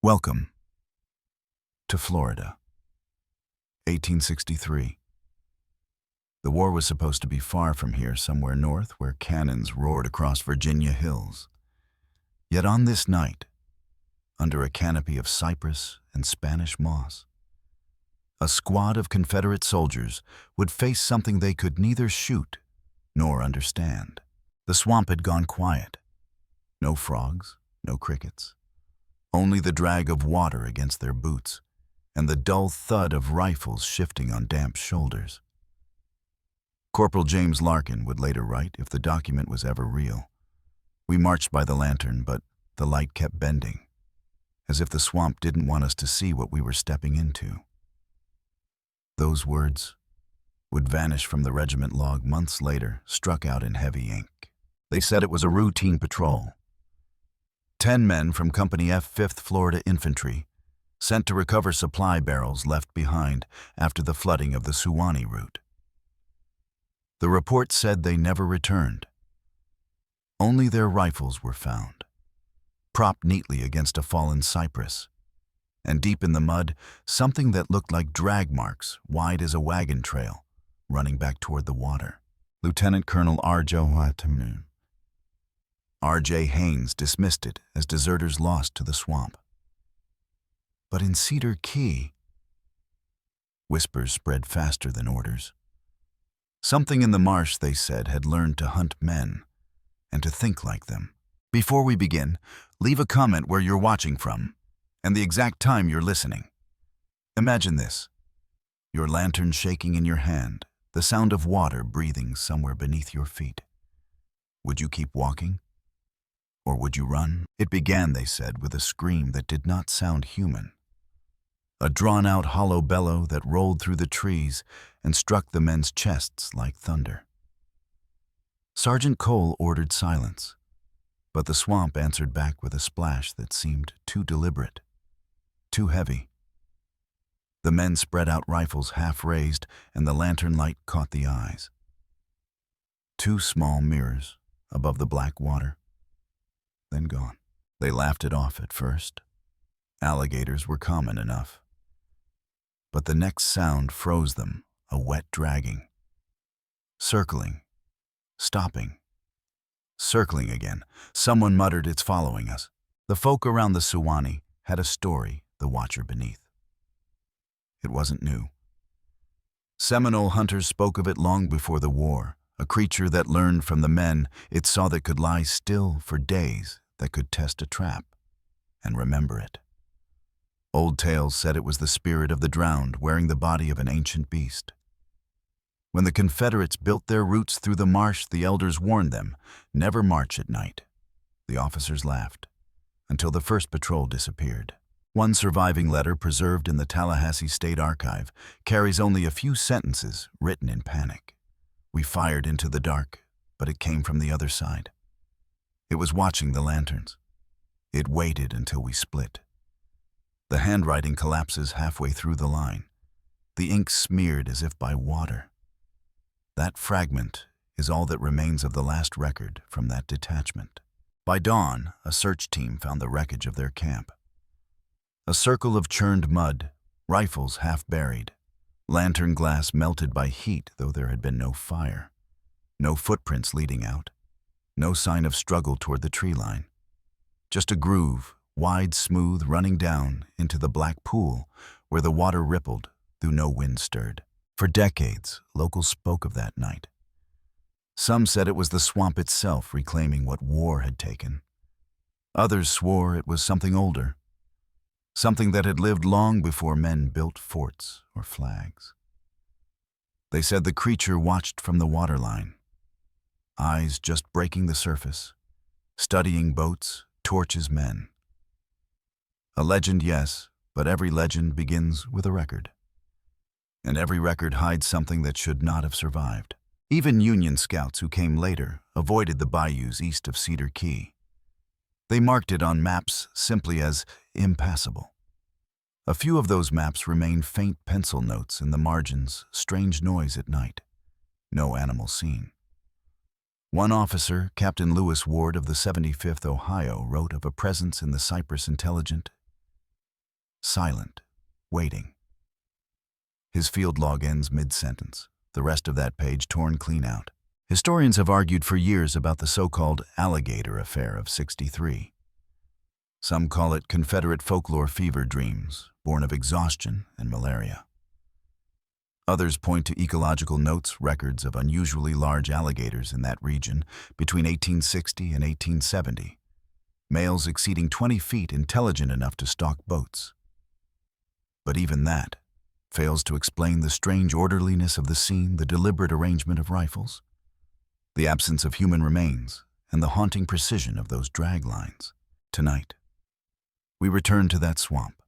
Welcome to Florida, 1863. The war was supposed to be far from here, somewhere north, where cannons roared across Virginia hills. Yet on this night, under a canopy of cypress and Spanish moss, a squad of Confederate soldiers would face something they could neither shoot nor understand. The swamp had gone quiet. No frogs, no crickets. Only the drag of water against their boots and the dull thud of rifles shifting on damp shoulders. Corporal James Larkin would later write, if the document was ever real, "We marched by the lantern, but the light kept bending, as if the swamp didn't want us to see what we were stepping into." Those words would vanish from the regiment log months later, struck out in heavy ink. They said it was a routine patrol. 10 men from Company F, 5th Florida Infantry, sent to recover supply barrels left behind after the flooding of the Suwannee route. The report said they never returned. Only their rifles were found, propped neatly against a fallen cypress, and deep in the mud, something that looked like drag marks wide as a wagon trail, running back toward the water. Lieutenant Colonel R.J. Haynes dismissed it as deserters lost to the swamp. But in Cedar Key, whispers spread faster than orders. Something in the marsh, they said, had learned to hunt men and to think like them. Before we begin, leave a comment where you're watching from and the exact time you're listening. Imagine this: your lantern shaking in your hand, the sound of water breathing somewhere beneath your feet. Would you keep walking? Or would you run? It began, they said, with a scream that did not sound human. A drawn-out hollow bellow that rolled through the trees and struck the men's chests like thunder. Sergeant Cole ordered silence, but the swamp answered back with a splash that seemed too deliberate, too heavy. The men spread out rifles half raised, and the lantern light caught the eyes. 2 small mirrors above the black water, then gone. They laughed it off at first. Alligators were common enough. But the next sound froze them, a wet dragging. Circling. Stopping. Circling again. Someone muttered, "It's following us." The folk around the Suwannee had a story, the watcher beneath. It wasn't new. Seminole hunters spoke of it long before the war, a creature that learned from the men it saw that could lie still for days, that could test a trap and remember it. Old tales said it was the spirit of the drowned wearing the body of an ancient beast. When the Confederates built their routes through the marsh, the elders warned them, never march at night. The officers laughed, until the first patrol disappeared. One surviving letter, preserved in the Tallahassee State Archive, carries only a few sentences written in panic. "We fired into the dark, but it came from the other side. It was watching the lanterns. It waited until we split." The handwriting collapses halfway through the line, the ink smeared as if by water. That fragment is all that remains of the last record from that detachment. By dawn, a search team found the wreckage of their camp. A circle of churned mud, rifles half buried, lantern glass melted by heat though there had been no fire, no footprints leading out, no sign of struggle toward the tree line. Just a groove, wide, smooth, running down into the black pool where the water rippled though no wind stirred. For decades, locals spoke of that night. Some said it was the swamp itself reclaiming what war had taken. Others swore it was something older, something that had lived long before men built forts or flags. They said the creature watched from the waterline, eyes just breaking the surface, studying boats, torches, men. A legend, yes, but every legend begins with a record. And every record hides something that should not have survived. Even Union scouts who came later avoided the bayous east of Cedar Key. They marked it on maps simply as impassable. A few of those maps remain faint pencil notes in the margins, strange noise at night. No animal seen. One officer, Captain Lewis Ward of the 75th Ohio, wrote of a presence in the Cypress intelligent, silent, waiting. His field log ends mid-sentence, the rest of that page torn clean out. Historians have argued for years about the so-called Alligator affair of '63. Some call it Confederate folklore fever dreams, born of exhaustion and malaria. Others point to ecological notes records of unusually large alligators in that region between 1860 and 1870, males exceeding 20 feet intelligent enough to stalk boats. But even that fails to explain the strange orderliness of the scene, the deliberate arrangement of rifles, the absence of human remains, and the haunting precision of those drag lines. Tonight, we return to that swamp.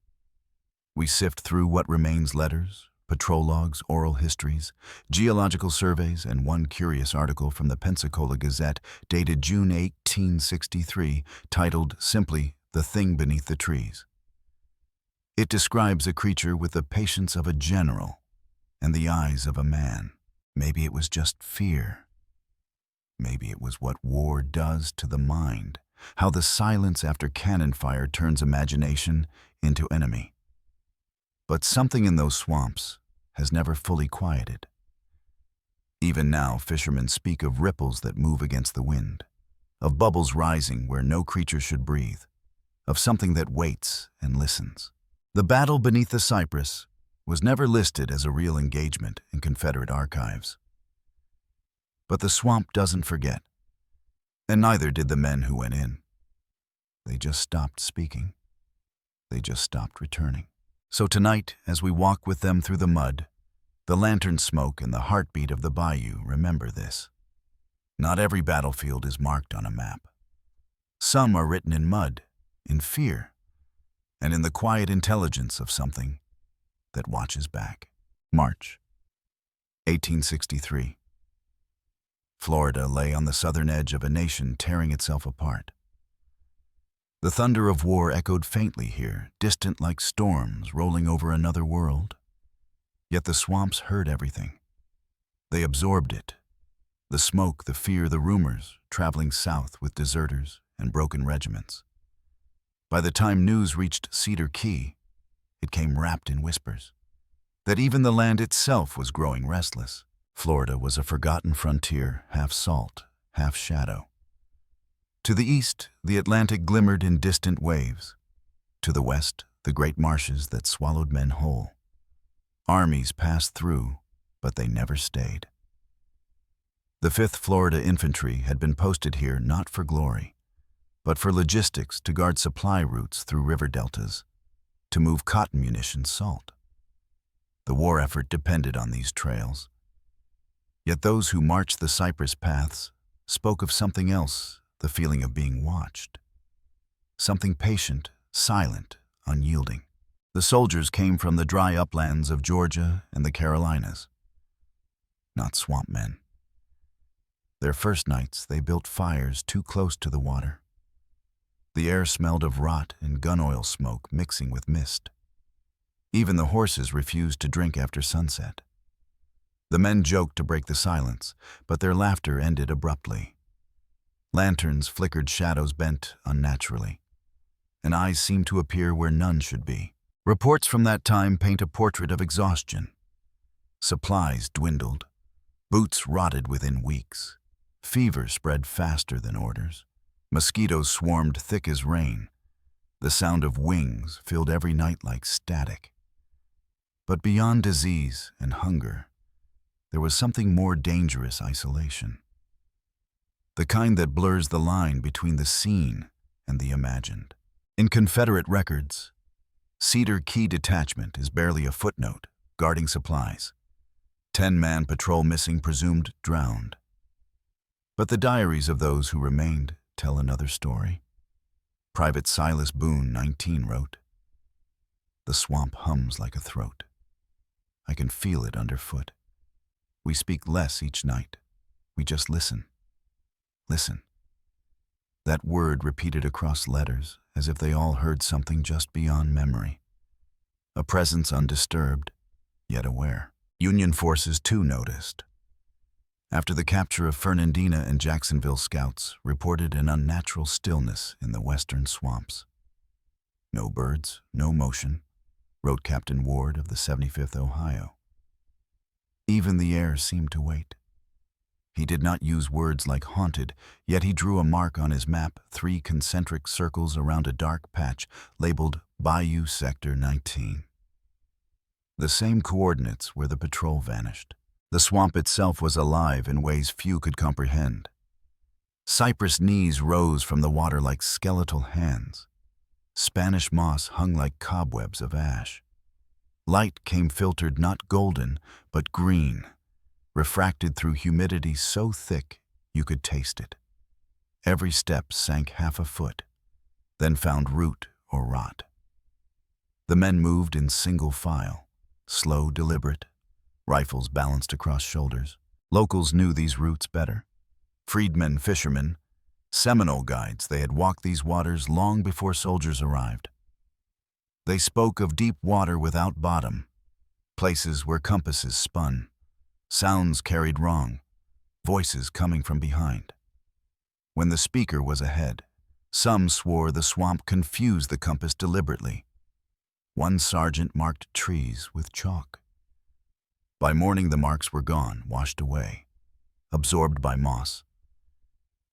We sift through what remains: letters, patrol logs, oral histories, geological surveys, and one curious article from the Pensacola Gazette dated June 1863, titled simply "The Thing Beneath the Trees." It describes a creature with the patience of a general and the eyes of a man. Maybe it was just fear. Maybe it was what war does to the mind, how the silence after cannon fire turns imagination into enemy. But something in those swamps has never fully quieted. Even now, fishermen speak of ripples that move against the wind, of bubbles rising where no creature should breathe, of something that waits and listens. The battle beneath the Cypress was never listed as a real engagement in Confederate archives. But the swamp doesn't forget, and neither did the men who went in. They just stopped speaking. They just stopped returning. So tonight, as we walk with them through the mud, the lantern smoke and the heartbeat of the bayou, remember this. Not every battlefield is marked on a map. Some are written in mud, in fear, and in the quiet intelligence of something that watches back. March 1863. Florida lay on the southern edge of a nation tearing itself apart. The thunder of war echoed faintly here, distant like storms rolling over another world. Yet the swamps heard everything. They absorbed it. The smoke, the fear, the rumors, traveling south with deserters and broken regiments. By the time news reached Cedar Key, it came wrapped in whispers that even the land itself was growing restless. Florida was a forgotten frontier, half salt, half shadow. To the east, the Atlantic glimmered in distant waves. To the west, the great marshes that swallowed men whole. Armies passed through, but they never stayed. The 5th Florida Infantry had been posted here not for glory, but for logistics to guard supply routes through river deltas, to move cotton munitions, salt. The war effort depended on these trails. Yet those who marched the Cypress paths spoke of something else, the feeling of being watched. Something patient, silent, unyielding. The soldiers came from the dry uplands of Georgia and the Carolinas. Not swamp men. Their first nights, they built fires too close to the water. The air smelled of rot and gun oil smoke mixing with mist. Even the horses refused to drink after sunset. The men joked to break the silence, but their laughter ended abruptly. Lanterns flickered shadows bent unnaturally, and eyes seemed to appear where none should be. Reports from that time paint a portrait of exhaustion. Supplies dwindled. Boots rotted within weeks. Fever spread faster than orders. Mosquitoes swarmed thick as rain. The sound of wings filled every night like static. But beyond disease and hunger, there was something more dangerous: isolation. The kind that blurs the line between the seen and the imagined. In Confederate records, Cedar Key Detachment is barely a footnote, guarding supplies. 10-man patrol missing, presumed drowned. But the diaries of those who remained tell another story. Private Silas Boone, 19, wrote, "The swamp hums like a throat. I can feel it underfoot. We speak less each night. We just listen. Listen." That word repeated across letters, as if they all heard something just beyond memory. A presence undisturbed, yet aware. Union forces too noticed. After the capture of Fernandina and Jacksonville, scouts reported an unnatural stillness in the western swamps. No birds, no motion, wrote Captain Ward of the 75th Ohio. Even the air seemed to wait. He did not use words like haunted, yet he drew a mark on his map, 3 concentric circles around a dark patch labeled Bayou Sector 19. The same coordinates where the patrol vanished. The swamp itself was alive in ways few could comprehend. Cypress knees rose from the water like skeletal hands. Spanish moss hung like cobwebs of ash. Light came filtered not golden, but green, refracted through humidity so thick you could taste it. Every step sank half a foot, then found root or rot. The men moved in single file, slow, deliberate, rifles balanced across shoulders. Locals knew these routes better. Freedmen, fishermen, Seminole guides, they had walked these waters long before soldiers arrived. They spoke of deep water without bottom, places where compasses spun, sounds carried wrong, voices coming from behind. When the speaker was ahead, some swore the swamp confused the compass deliberately. One sergeant marked trees with chalk. By morning the marks were gone, washed away, absorbed by moss.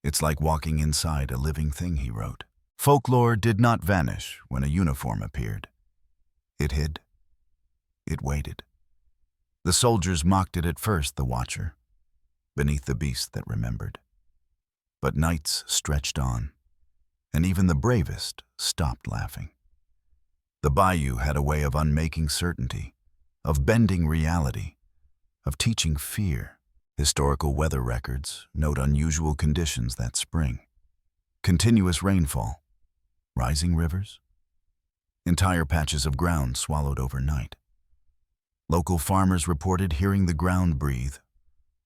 It's like walking inside a living thing, he wrote. Folklore did not vanish when a uniform appeared. It hid. It waited. The soldiers mocked it at first, the watcher, beneath the beast that remembered. But nights stretched on, and even the bravest stopped laughing. The bayou had a way of unmaking certainty, of bending reality, of teaching fear. Historical weather records note unusual conditions that spring. Continuous rainfall, rising rivers, entire patches of ground swallowed overnight. Local farmers reported hearing the ground breathe,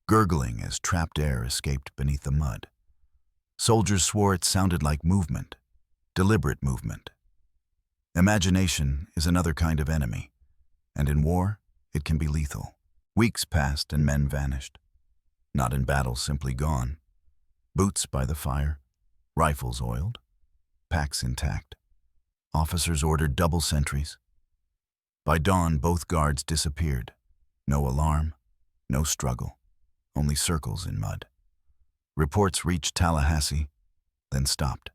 gurgling as trapped air escaped beneath the mud. Soldiers swore it sounded like movement, deliberate movement. Imagination is another kind of enemy, and in war, it can be lethal. Weeks passed and men vanished. Not in battle, simply gone. Boots by the fire, rifles oiled, packs intact. Officers ordered double sentries. By dawn, both guards disappeared. No alarm, no struggle, only circles in mud. Reports reached Tallahassee, then stopped.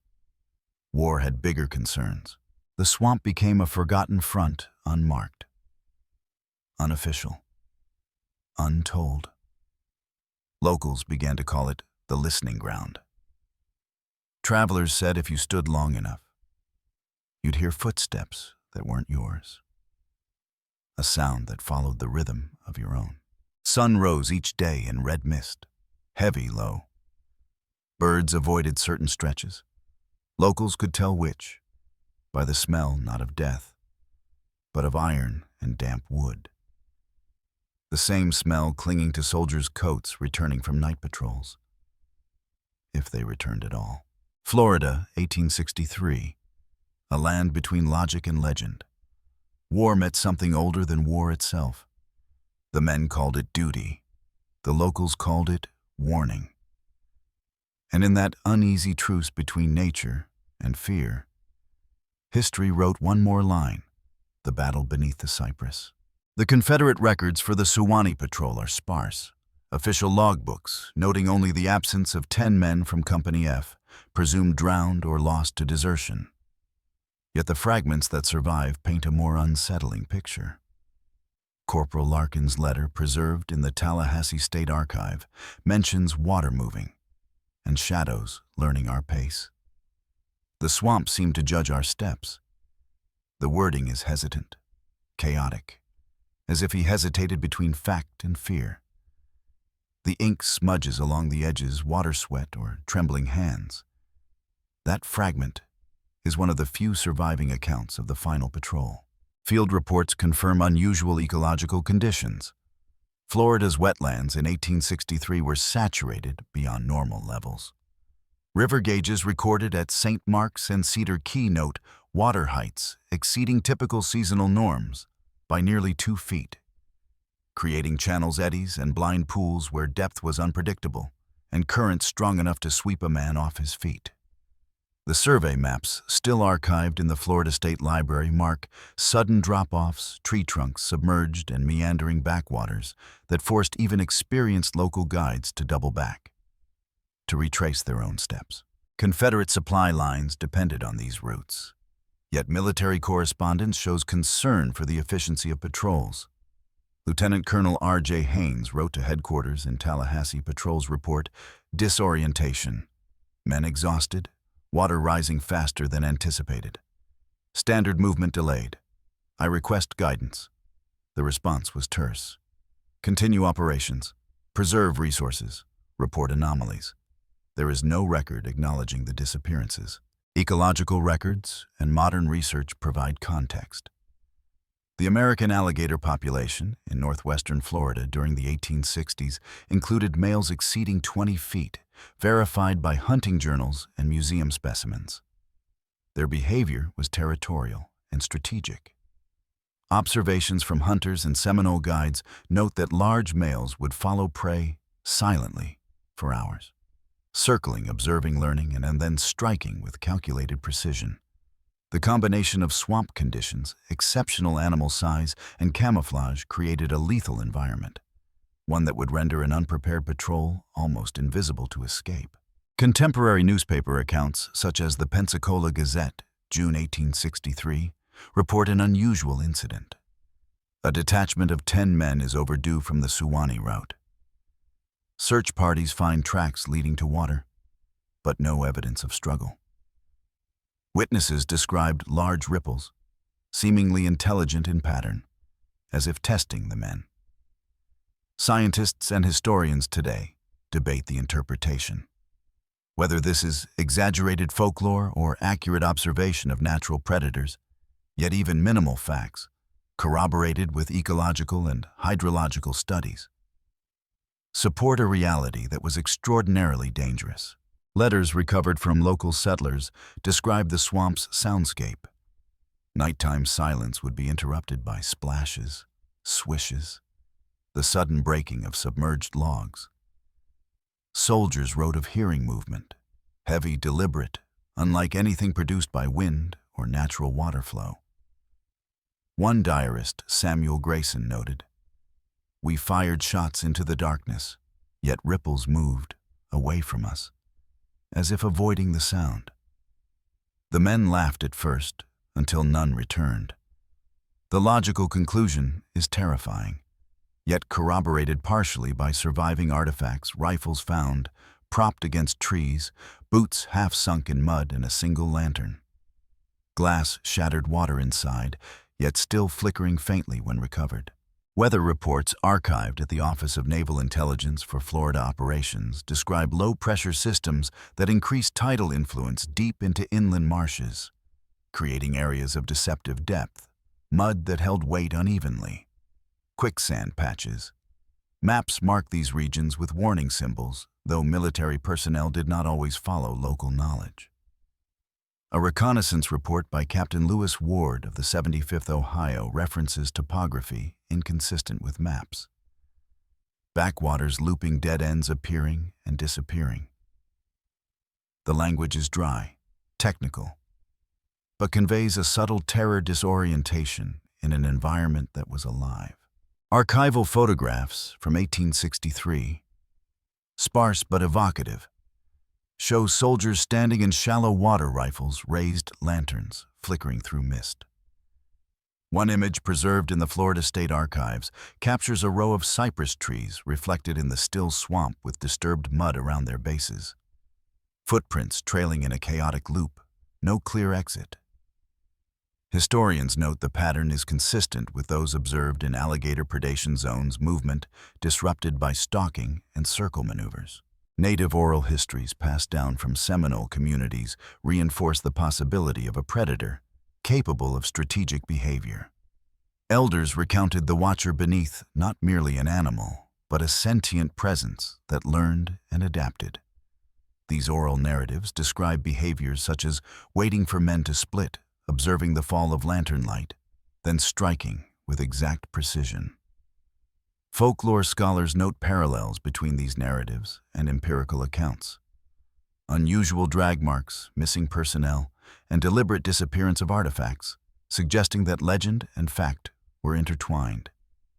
War had bigger concerns. The swamp became a forgotten front, unmarked, unofficial, untold. Locals began to call it the listening ground. Travelers said if you stood long enough, you'd hear footsteps that weren't yours. A sound that followed the rhythm of your own. Sun rose each day in red mist, heavy low. Birds avoided certain stretches. Locals could tell which, by the smell not of death, but of iron and damp wood. The same smell clinging to soldiers' coats returning from night patrols, if they returned at all. Florida, 1863, a land between logic and legend. War met something older than war itself. The men called it duty. The locals called it warning. And in that uneasy truce between nature and fear, history wrote one more line, the battle beneath the cypress. The Confederate records for the Suwannee Patrol are sparse. Official logbooks noting only the absence of 10 men from Company F, presumed drowned or lost to desertion. Yet the fragments that survive paint a more unsettling picture. Corporal Larkin's letter, preserved in the Tallahassee State Archive, mentions water moving and shadows learning our pace. The swamp seemed to judge our steps. The wording is hesitant, chaotic, as if he hesitated between fact and fear. The ink smudges along the edges, water sweat or trembling hands. That fragment is one of the few surviving accounts of the final patrol. Field reports confirm unusual ecological conditions. Florida's wetlands in 1863 were saturated beyond normal levels. River gauges recorded at St. Mark's and Cedar Key note water heights exceeding typical seasonal norms by nearly 2 feet, creating channels, eddies, and blind pools where depth was unpredictable and currents strong enough to sweep a man off his feet. The survey maps, still archived in the Florida State Library, mark sudden drop-offs, tree trunks submerged, and meandering backwaters that forced even experienced local guides to double back, to retrace their own steps. Confederate supply lines depended on these routes. Yet military correspondence shows concern for the efficiency of patrols. Lieutenant Colonel R.J. Haynes wrote to headquarters in Tallahassee patrols report disorientation, men exhausted, water rising faster than anticipated. Standard movement delayed. I request guidance. The response was terse. Continue operations. Preserve resources. Report anomalies. There is no record acknowledging the disappearances. Ecological records and modern research provide context. The American alligator population in northwestern Florida during the 1860s included males exceeding 20 feet, verified by hunting journals and museum specimens. Their behavior was territorial and strategic. Observations from hunters and Seminole guides note that large males would follow prey silently for hours, circling, observing, learning, and then striking with calculated precision. The combination of swamp conditions, exceptional animal size, and camouflage created a lethal environment, one that would render an unprepared patrol almost invisible to escape. Contemporary newspaper accounts, such as the Pensacola Gazette, June 1863, report an unusual incident. A detachment of 10 men is overdue from the Suwannee route. Search parties find tracks leading to water, but no evidence of struggle. Witnesses described large ripples, seemingly intelligent in pattern, as if testing the men. Scientists and historians today debate the interpretation, whether this is exaggerated folklore or accurate observation of natural predators, yet even minimal facts, corroborated with ecological and hydrological studies, support a reality that was extraordinarily dangerous. Letters recovered from local settlers describe the swamp's soundscape. Nighttime silence would be interrupted by splashes, swishes, the sudden breaking of submerged logs. Soldiers wrote of hearing movement, heavy, deliberate, unlike anything produced by wind or natural water flow. One diarist, Samuel Grayson, noted, "We fired shots into the darkness, yet ripples moved away from us, as if avoiding the sound. The men laughed at first, until none returned. The logical conclusion is terrifying, yet corroborated partially by surviving artifacts, rifles found, propped against trees, boots half sunk in mud, and a single lantern. Glass shattered water inside, yet still flickering faintly when recovered." Weather reports archived at the Office of Naval Intelligence for Florida Operations describe low-pressure systems that increase tidal influence deep into inland marshes, creating areas of deceptive depth, mud that held weight unevenly, quicksand patches. Maps mark these regions with warning symbols, though military personnel did not always follow local knowledge. A reconnaissance report by Captain Lewis Ward of the 75th Ohio references topography inconsistent with maps. Backwaters looping dead ends appearing and disappearing. The language is dry, technical, but conveys a subtle terror disorientation in an environment that was alive. Archival photographs from 1863, sparse but evocative, show soldiers standing in shallow water rifles, raised lanterns flickering through mist. One image preserved in the Florida State Archives captures a row of cypress trees reflected in the still swamp with disturbed mud around their bases. Footprints trailing in a chaotic loop, no clear exit. Historians note the pattern is consistent with those observed in alligator predation zones movement disrupted by stalking and circle maneuvers. Native oral histories passed down from Seminole communities reinforce the possibility of a predator capable of strategic behavior. Elders recounted the watcher beneath not merely an animal, but a sentient presence that learned and adapted. These oral narratives describe behaviors such as waiting for men to split, observing the fall of lantern light, then striking with exact precision. Folklore scholars note parallels between these narratives and empirical accounts. Unusual drag marks, missing personnel, and deliberate disappearance of artifacts, suggesting that legend and fact were intertwined,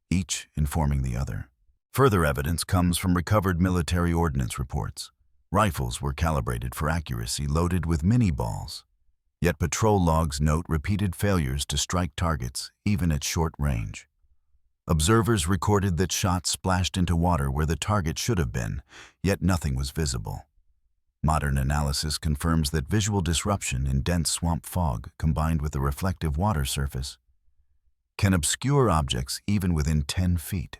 each informing the other. Further evidence comes from recovered military ordnance reports. Rifles were calibrated for accuracy, loaded with mini-balls. Yet patrol logs note repeated failures to strike targets, even at short range. Observers recorded that shots splashed into water where the target should have been, yet nothing was visible. Modern analysis confirms that visual disruption in dense swamp fog, combined with a reflective water surface, can obscure objects even within 10 feet.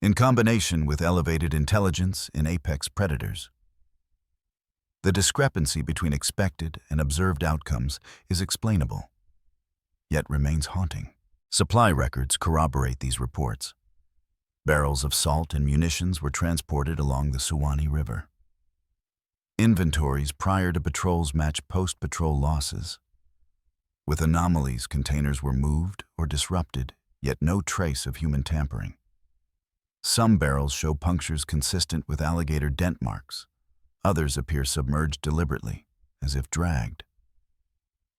In combination with elevated intelligence in apex predators, the discrepancy between expected and observed outcomes is explainable, yet remains haunting. Supply records corroborate these reports. Barrels of salt and munitions were transported along the Suwannee River. Inventories prior to patrols match post-patrol losses. With anomalies, containers were moved or disrupted, yet no trace of human tampering. Some barrels show punctures consistent with alligator dent marks. Others appear submerged deliberately, as if dragged.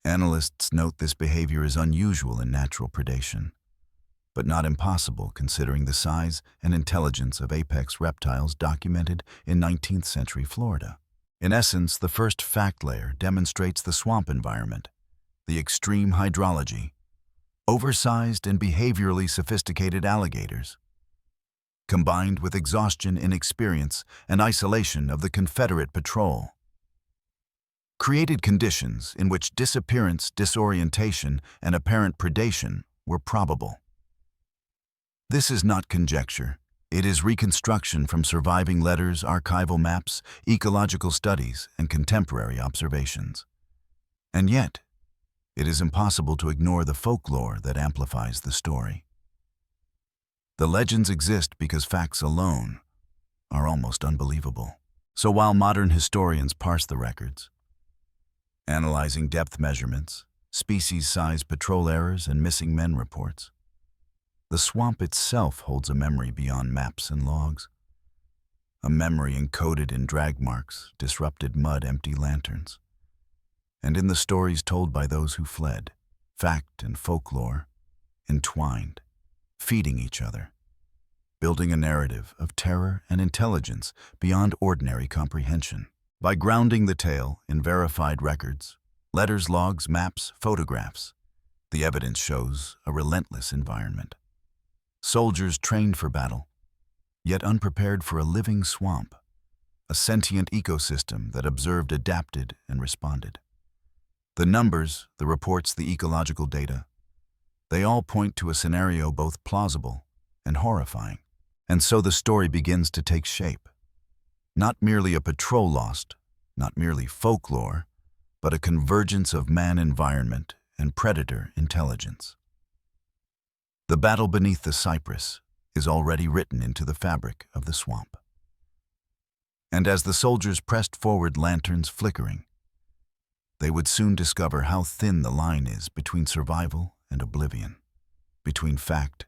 Analysts note this behavior is unusual in natural predation, but not impossible considering the size and intelligence of apex reptiles documented in 19th century Florida. In essence, the first fact layer demonstrates the swamp environment, the extreme hydrology, oversized and behaviorally sophisticated alligators, combined with exhaustion, inexperience, and isolation of the Confederate patrol, created conditions in which disappearance, disorientation, and apparent predation were probable. This is not conjecture. It is reconstruction from surviving letters, archival maps, ecological studies, and contemporary observations. And yet, it is impossible to ignore the folklore that amplifies the story. The legends exist because facts alone are almost unbelievable. So while modern historians parse the records, analyzing depth measurements, species-size patrol errors, and missing men reports, the swamp itself holds a memory beyond maps and logs. A memory encoded in drag marks, disrupted mud, empty lanterns, and in the stories told by those who fled. Fact and folklore entwined, feeding each other, building a narrative of terror and intelligence beyond ordinary comprehension. By grounding the tale in verified records, letters, logs, maps, photographs, the evidence shows a relentless environment. Soldiers trained for battle, yet unprepared for a living swamp, a sentient ecosystem that observed, adapted, and responded. The numbers, the reports, the ecological data, they all point to a scenario both plausible and horrifying. And so the story begins to take shape. Not merely a patrol lost, not merely folklore, but a convergence of man-environment and predator intelligence. The battle beneath the Cypress is already written into the fabric of the swamp. And as the soldiers pressed forward, lanterns flickering, they would soon discover how thin the line is between survival and oblivion, between fact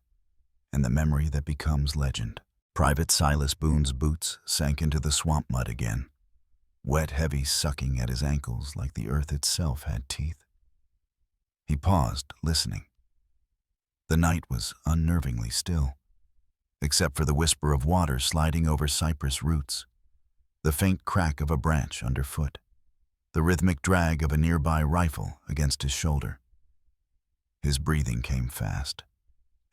and the memory that becomes legend. Private Silas Boone's boots sank into the swamp mud again, wet, heavy, sucking at his ankles like the earth itself had teeth. He paused, listening. The night was unnervingly still, except for the whisper of water sliding over cypress roots, the faint crack of a branch underfoot, the rhythmic drag of a nearby rifle against his shoulder. His breathing came fast,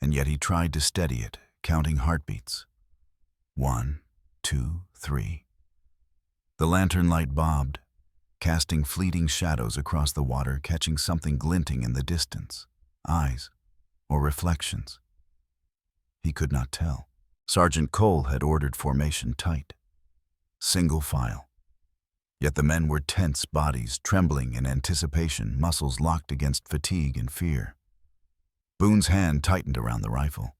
and yet he tried to steady it, counting heartbeats. 1, 2, 3. The lantern light bobbed, casting fleeting shadows across the water, catching something glinting in the distance. Eyes or reflections. He could not tell. Sergeant Cole had ordered formation tight, single file. Yet the men were tense, bodies trembling in anticipation, muscles locked against fatigue and fear. Boone's hand tightened around the rifle.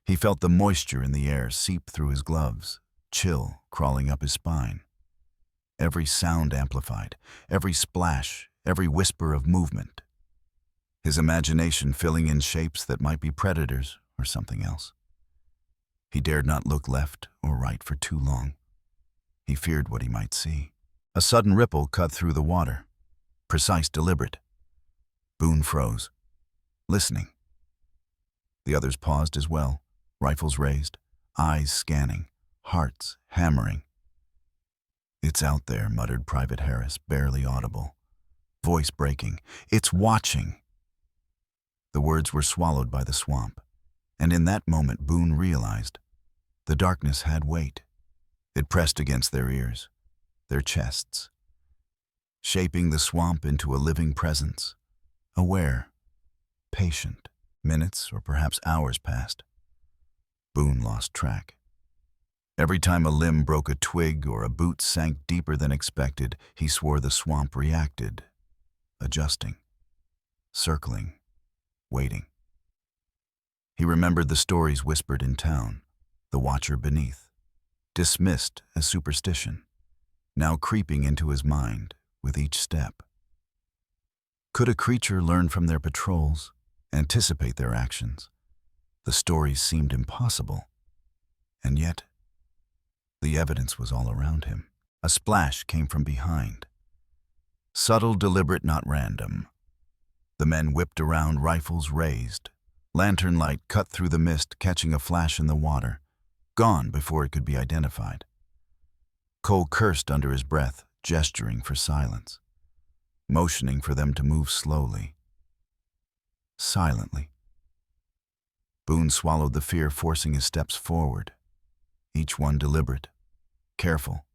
He felt the moisture in the air seep through his gloves, chill crawling up his spine. Every sound amplified, every splash, every whisper of movement. His imagination filling in shapes that might be predators or something else. He dared not look left or right for too long. He feared what he might see. A sudden ripple cut through the water. Precise, deliberate. Boone froze, listening. The others paused as well, rifles raised, eyes scanning, hearts hammering. "It's out there," muttered Private Harris, barely audible. Voice breaking. "It's watching." The words were swallowed by the swamp, and in that moment Boone realized the darkness had weight. It pressed against their ears, their chests, shaping the swamp into a living presence, aware, patient. Minutes or perhaps hours passed. Boone lost track. Every time a limb broke a twig or a boot sank deeper than expected, he swore the swamp reacted, adjusting, circling, waiting. He remembered the stories whispered in town, the watcher beneath, dismissed as superstition, now creeping into his mind with each step. Could a creature learn from their patrols, anticipate their actions? The stories seemed impossible, and yet the evidence was all around him. A splash came from behind. Subtle, deliberate, not random. The men whipped around, rifles raised. Lantern light cut through the mist, catching a flash in the water, gone before it could be identified. Cole cursed under his breath, gesturing for silence, motioning for them to move slowly, silently. Boone swallowed the fear, forcing his steps forward, each one deliberate, careful,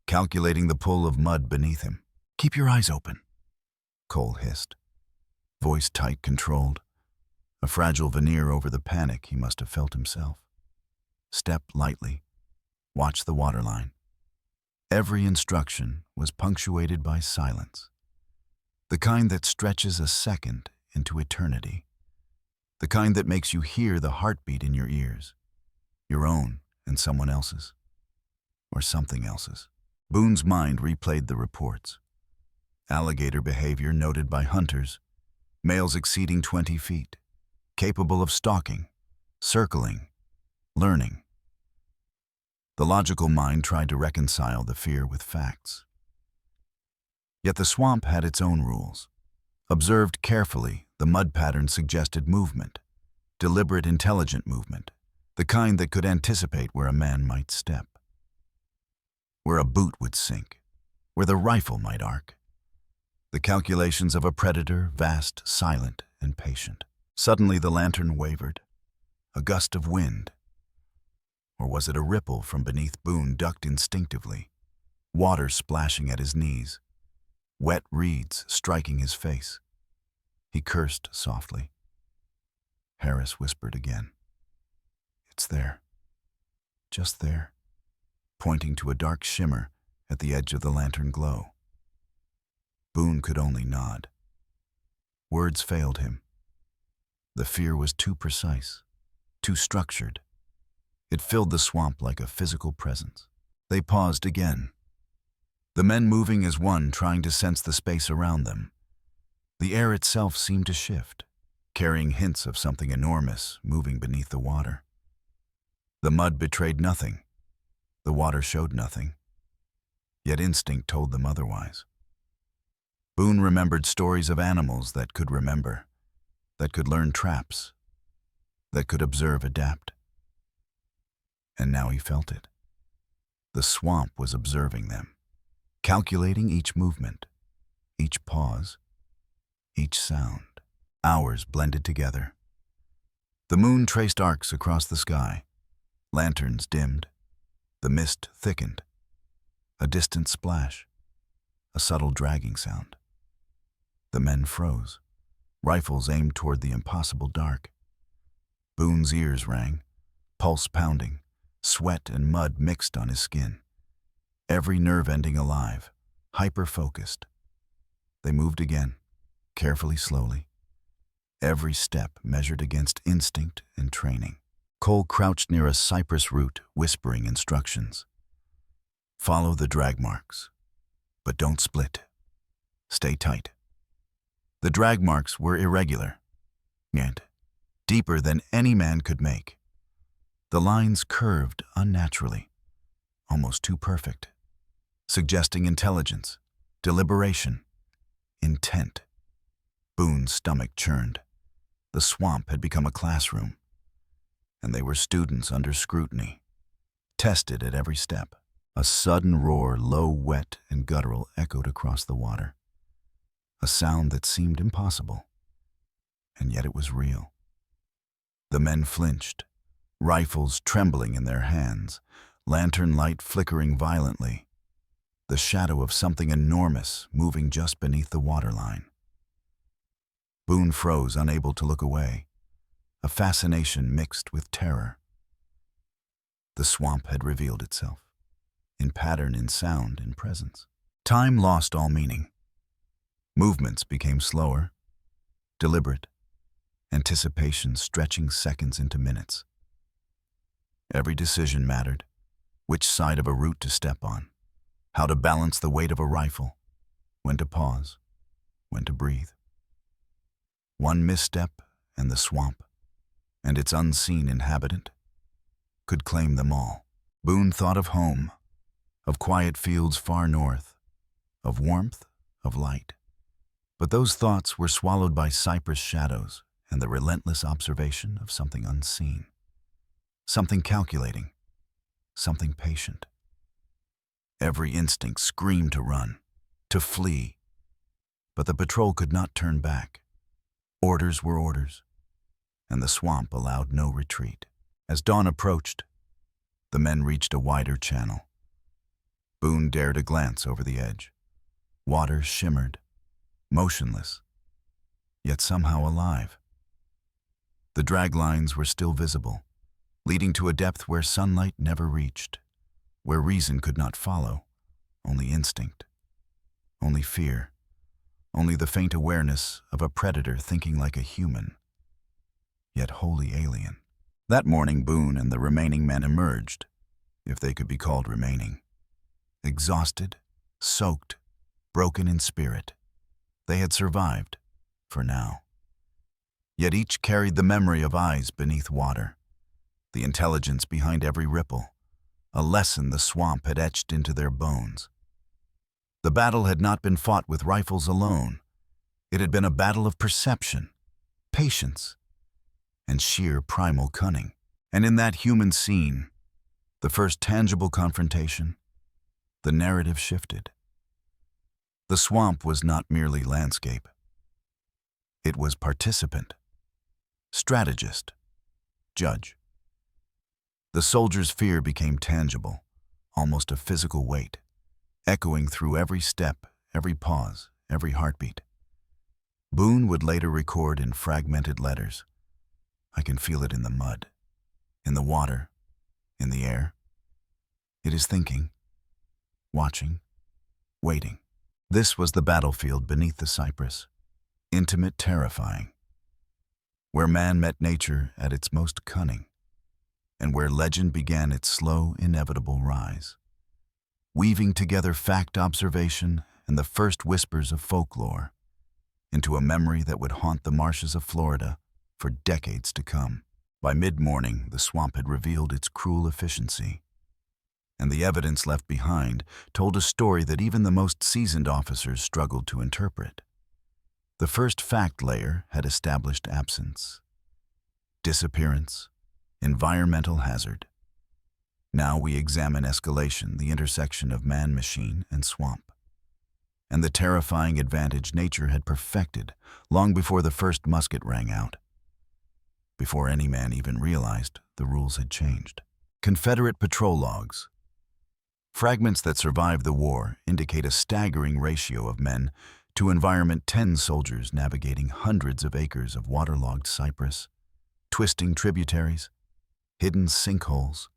calculating the pull of mud beneath him. "Keep your eyes open," Cole hissed, voice tight, controlled, a fragile veneer over the panic he must have felt himself. Step lightly, watch the waterline. Every instruction was punctuated by silence, the kind that stretches a second into eternity, the kind that makes you hear the heartbeat in your ears, your own and someone else's, or something else's. Boone's mind replayed the reports. Alligator behavior noted by hunters, males exceeding 20 feet, capable of stalking, circling, learning. The logical mind tried to reconcile the fear with facts. Yet the swamp had its own rules. Observed carefully, the mud pattern suggested movement, deliberate, intelligent movement, the kind that could anticipate where a man might step, where a boot would sink, where the rifle might arc. The calculations of a predator, vast, silent, and patient. Suddenly the lantern wavered. A gust of wind. Or was it a ripple from beneath? Boone ducked instinctively, water splashing at his knees, wet reeds striking his face. He cursed softly. Harris whispered again. "It's there. Just there," pointing to a dark shimmer at the edge of the lantern glow. Boone could only nod. Words failed him. The fear was too precise, too structured. It filled the swamp like a physical presence. They paused again, the men moving as one, trying to sense the space around them. The air itself seemed to shift, carrying hints of something enormous moving beneath the water. The mud betrayed nothing. The water showed nothing. Yet instinct told them otherwise. Boone remembered stories of animals that could remember, that could learn traps, that could observe, adapt. And now he felt it. The swamp was observing them, calculating each movement, each pause, each sound. Hours blended together. The moon traced arcs across the sky. Lanterns dimmed. The mist thickened. A distant splash. A subtle dragging sound. The men froze, rifles aimed toward the impossible dark. Boone's ears rang, pulse pounding, sweat and mud mixed on his skin. Every nerve ending alive, hyper-focused. They moved again, carefully, slowly. Every step measured against instinct and training. Cole crouched near a cypress root, whispering instructions. "Follow the drag marks, but don't split. Stay tight." The drag marks were irregular, yet deeper than any man could make. The lines curved unnaturally, almost too perfect. suggesting intelligence, deliberation, intent. Boone's stomach churned. The swamp had become a classroom, and they were students under scrutiny, tested at every step. A sudden roar, low, wet, and guttural, echoed across the water. A sound that seemed impossible, and yet it was real. The men flinched, rifles trembling in their hands, lantern light flickering violently, the shadow of something enormous moving just beneath the waterline. Boone froze, unable to look away, a fascination mixed with terror. The swamp had revealed itself, in pattern, in sound, in presence. Time lost all meaning. Movements became slower, deliberate, anticipation stretching seconds into minutes. Every decision mattered: which side of a route to step on, how to balance the weight of a rifle, when to pause, when to breathe. One misstep, and the swamp, and its unseen inhabitant, could claim them all. Boone thought of home, of quiet fields far north, of warmth, of light. But those thoughts were swallowed by Cypress shadows and the relentless observation of something unseen, something calculating, something patient. Every instinct screamed to run, to flee, but the patrol could not turn back. Orders were orders, and the swamp allowed no retreat. As dawn approached, the men reached a wider channel. Boone dared a glance over the edge. Water shimmered, motionless, yet somehow alive. The drag lines were still visible, leading to a depth where sunlight never reached, where reason could not follow, only instinct, only fear, only the faint awareness of a predator thinking like a human, yet wholly alien. That morning, Boone and the remaining men emerged, if they could be called remaining. Exhausted, soaked, broken in spirit. They had survived, for now. Yet each carried the memory of eyes beneath water, the intelligence behind every ripple, a lesson the swamp had etched into their bones. The battle had not been fought with rifles alone. It had been a battle of perception, patience, and sheer primal cunning. And in that human scene, the first tangible confrontation, the narrative shifted. The swamp was not merely landscape. It was participant, strategist, judge. The soldier's fear became tangible, almost a physical weight, echoing through every step, every pause, every heartbeat. Boone would later record in fragmented letters, "I can feel it in the mud, in the water, in the air. It is thinking, watching, waiting." This was the battlefield beneath the cypress, intimate, terrifying, where man met nature at its most cunning, and where legend began its slow, inevitable rise, weaving together fact, observation, and the first whispers of folklore into a memory that would haunt the marshes of Florida for decades to come. By mid-morning, the swamp had revealed its cruel efficiency, and the evidence left behind told a story that even the most seasoned officers struggled to interpret. The first fact layer had established absence, disappearance, environmental hazard. Now we examine escalation, the intersection of man-machine and swamp, and the terrifying advantage nature had perfected long before the first musket rang out, before any man even realized the rules had changed. Confederate patrol logs. Fragments that survived the war indicate a staggering ratio of men to environment: 10 soldiers navigating hundreds of acres of waterlogged cypress, twisting tributaries, hidden sinkholes,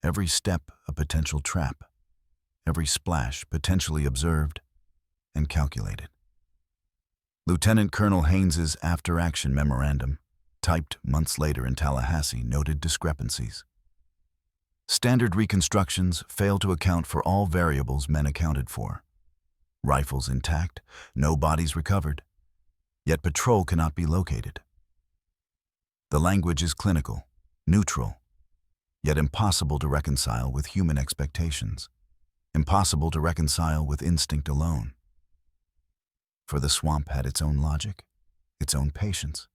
every step a potential trap, every splash potentially observed and calculated. Lieutenant Colonel Haynes's after-action memorandum, typed months later in Tallahassee, noted discrepancies. Standard reconstructions fail to account for all variables men accounted for. Rifles intact, no bodies recovered, yet patrol cannot be located. The language is clinical, neutral, yet impossible to reconcile with human expectations. impossible to reconcile with instinct alone. For the swamp had its own logic, its own patience,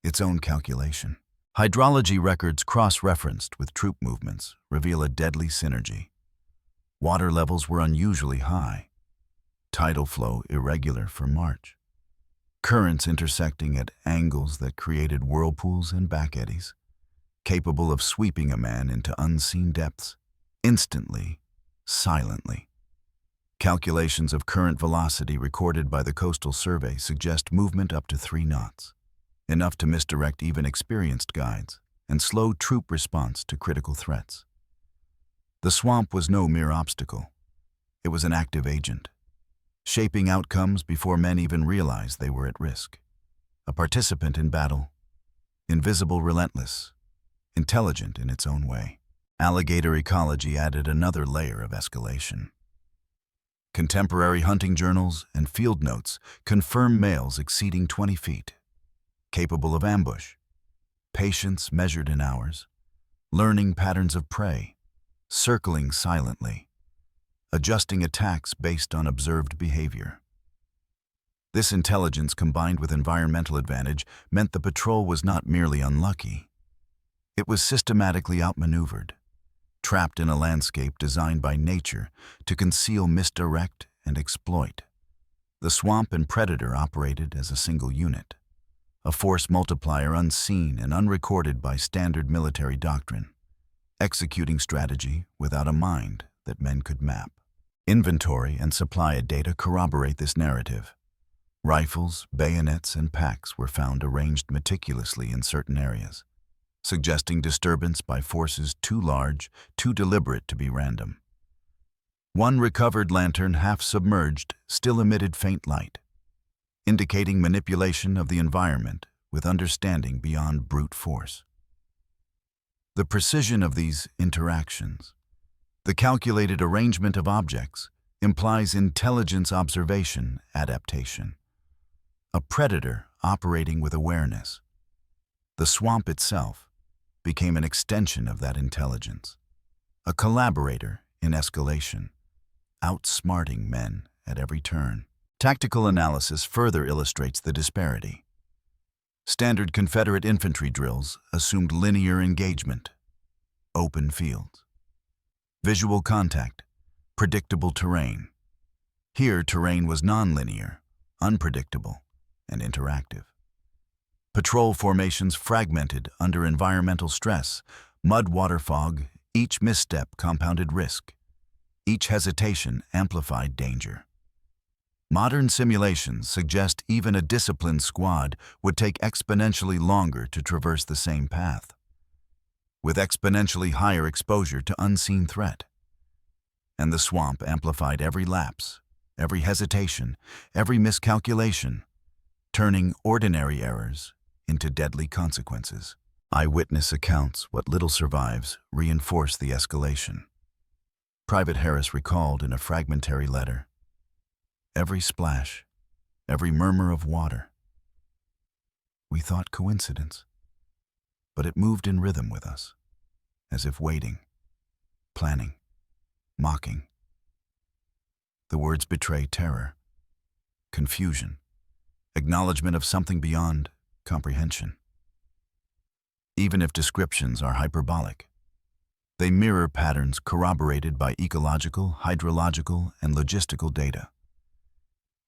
its own calculation. Hydrology records cross-referenced with troop movements reveal a deadly synergy. Water levels were unusually high, tidal flow irregular for March, currents intersecting at angles that created whirlpools and back eddies, capable of sweeping a man into unseen depths, instantly, silently. Calculations of current velocity recorded by the Coastal Survey suggest movement up to 3 knots, enough to misdirect even experienced guides and slow troop response to critical threats. The swamp was no mere obstacle. It was an active agent, shaping outcomes before men even realized they were at risk. A participant in battle, invisible, relentless, intelligent in its own way. Alligator ecology added another layer of escalation. Contemporary hunting journals and field notes confirm males exceeding 20 feet, capable of ambush, patience measured in hours, learning patterns of prey, circling silently, adjusting attacks based on observed behavior. This intelligence combined with environmental advantage meant the patrol was not merely unlucky. It was systematically outmaneuvered, trapped in a landscape designed by nature to conceal, misdirect, and exploit. The swamp and predator operated as a single unit, a force multiplier unseen and unrecorded by standard military doctrine, executing strategy without a mind that men could map. Inventory and supply data corroborate this narrative. Rifles, bayonets, and packs were found arranged meticulously in certain areas, suggesting disturbance by forces too large, too deliberate to be random. One recovered lantern, half submerged, still emitted faint light, indicating manipulation of the environment with understanding beyond brute force. The precision of these interactions, the calculated arrangement of objects, implies intelligence, observation, adaptation. A predator operating with awareness. The swamp itself became an extension of that intelligence, a collaborator in escalation, outsmarting men at every turn. Tactical analysis further illustrates the disparity. Standard Confederate infantry drills assumed linear engagement, open fields, visual contact, predictable terrain. Here, terrain was nonlinear, unpredictable, and interactive. Patrol formations fragmented under environmental stress, mud-water fog, each misstep compounded risk. Each hesitation amplified danger. Modern simulations suggest even a disciplined squad would take exponentially longer to traverse the same path, with exponentially higher exposure to unseen threat. And the swamp amplified every lapse, every hesitation, every miscalculation, turning ordinary errors into deadly consequences. Eyewitness accounts, what little survives, reinforce the escalation. Private Harris recalled in a fragmentary letter, "Every splash, every murmur of water. We thought coincidence, but it moved in rhythm with us, as if waiting, planning, mocking." The words betray terror, confusion, acknowledgement of something beyond comprehension. Even if descriptions are hyperbolic, they mirror patterns corroborated by ecological, hydrological, and logistical data.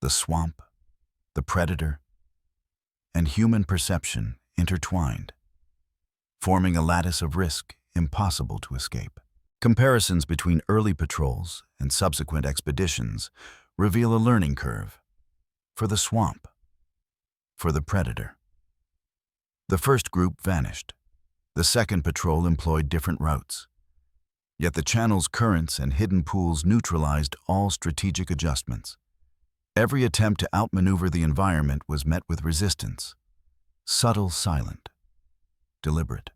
The swamp, the predator, and human perception intertwined, forming a lattice of risk impossible to escape. Comparisons between early patrols and subsequent expeditions reveal a learning curve for the swamp, for the predator. The first group vanished. The second patrol employed different routes. Yet the channel's currents and hidden pools neutralized all strategic adjustments. Every attempt to outmaneuver the environment was met with resistance, subtle, silent, deliberate.